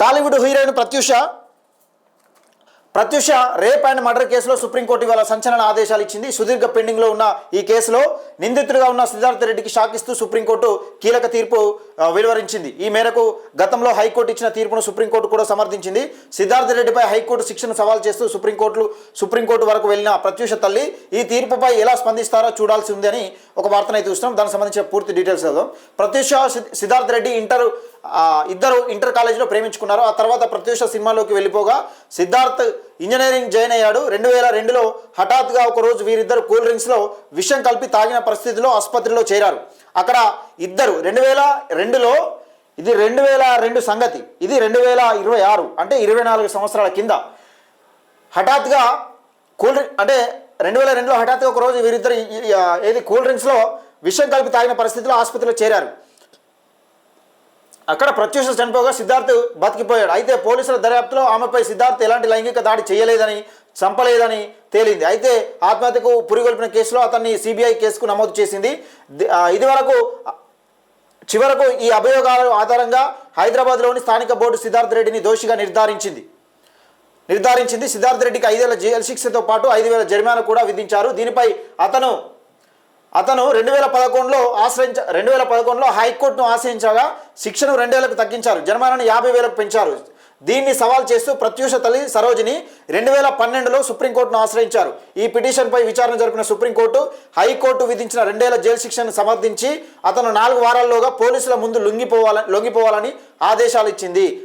Tollywood heroine Pratyusha rape and murder కేసులో supreme court ఇవాళ సంచలన ఆదేశాలు ఇచ్చింది. సుదీర్ఘ పెండింగ్లో ఉన్న ఈ కేసులో నిందితుడిగా ఉన్న సిద్ధార్థ రెడ్డికి షాక్ ఇస్తూ సుప్రీంకోర్టు కీలక తీర్పు వెలువరించింది. ఈ మేరకు గతంలో హైకోర్టు ఇచ్చిన తీర్పును సుప్రీంకోర్టు కూడా సమర్థించింది. సిద్ధార్థ రెడ్డిపై హైకోర్టు శిక్షను సవాల్ చేస్తూ సుప్రీంకోర్టు వరకు వెళ్లిన ప్రత్యూష తల్లి ఈ తీర్పుపై ఎలా స్పందిస్తారో చూడాల్సి ఉంది అని ఒక వార్తనైతే చూస్తున్నాం. దానికి సంబంధించిన పూర్తి డీటెయిల్స్ చదువు. ప్రత్యూష సిద్ధార్థ రెడ్డి ఇద్దరు ఇంటర్ కాలేజీలో ప్రేమించుకున్నారు. ఆ తర్వాత ప్రత్యూష సినిమాలోకి వెళ్ళిపోగా సిద్ధార్థ్ ఇంజనీరింగ్ జాయిన్ అయ్యాడు. 2002లో హఠాత్తుగా ఒకరోజు వీరిద్దరు కూల్ డ్రింక్స్లో విషం కలిపి తాగిన పరిస్థితిలో ఆసుపత్రిలో చేరారు. అక్కడ ఇద్దరు 2002లో, ఇది 2002 సంగతి, ఇది 2026 అంటే 24 సంవత్సరాల కింద హఠాత్తుగా అంటే 2002లో హఠాత్తుగా ఒకరోజు వీరిద్దరు కూల్ డ్రింక్స్లో విషం కలిపి తాగిన పరిస్థితిలో ఆసుపత్రిలో చేరారు. అక్కడ ప్రత్యూష చనిపోగా సిద్ధార్థ్ బతికిపోయాడు. అయితే పోలీసుల దర్యాప్తులో ఆమెపై సిద్ధార్థ్ ఎలాంటి లైంగిక దాడి చేయలేదని, చంపలేదని తేలింది. అయితే ఆత్మహత్యకు పురిగొల్పిన కేసులో అతన్ని సిబిఐ కేసుకు నమోదు చేసింది. చివరకు ఈ అభియోగాల ఆధారంగా హైదరాబాద్లోని స్థానిక బోర్డు సిద్ధార్థ్ రెడ్డిని దోషిగా నిర్ధారించింది. సిద్ధార్థ్ రెడ్డికి 5 ఏళ్ల జైలు శిక్షతో పాటు 5,000 జరిమానా కూడా విధించారు. దీనిపై అతను 2011లో హైకోర్టును ఆశ్రయించగా శిక్షను 2 ఏళ్లకు తగ్గించారు. జరిమానాను 50,000కు పెంచారు. దీన్ని సవాల్ చేస్తూ ప్రత్యూష తల్లి సరోజిని 2012లో సుప్రీంకోర్టును ఆశ్రయించారు. ఈ పిటిషన్పై విచారణ జరిపిన సుప్రీంకోర్టు హైకోర్టు విధించిన 2 ఏళ్ల జైలు శిక్షను సమర్థించి అతను 4 వారాల్లోగా పోలీసుల ముందు లొంగిపోవాలని ఆదేశాలు ఇచ్చింది.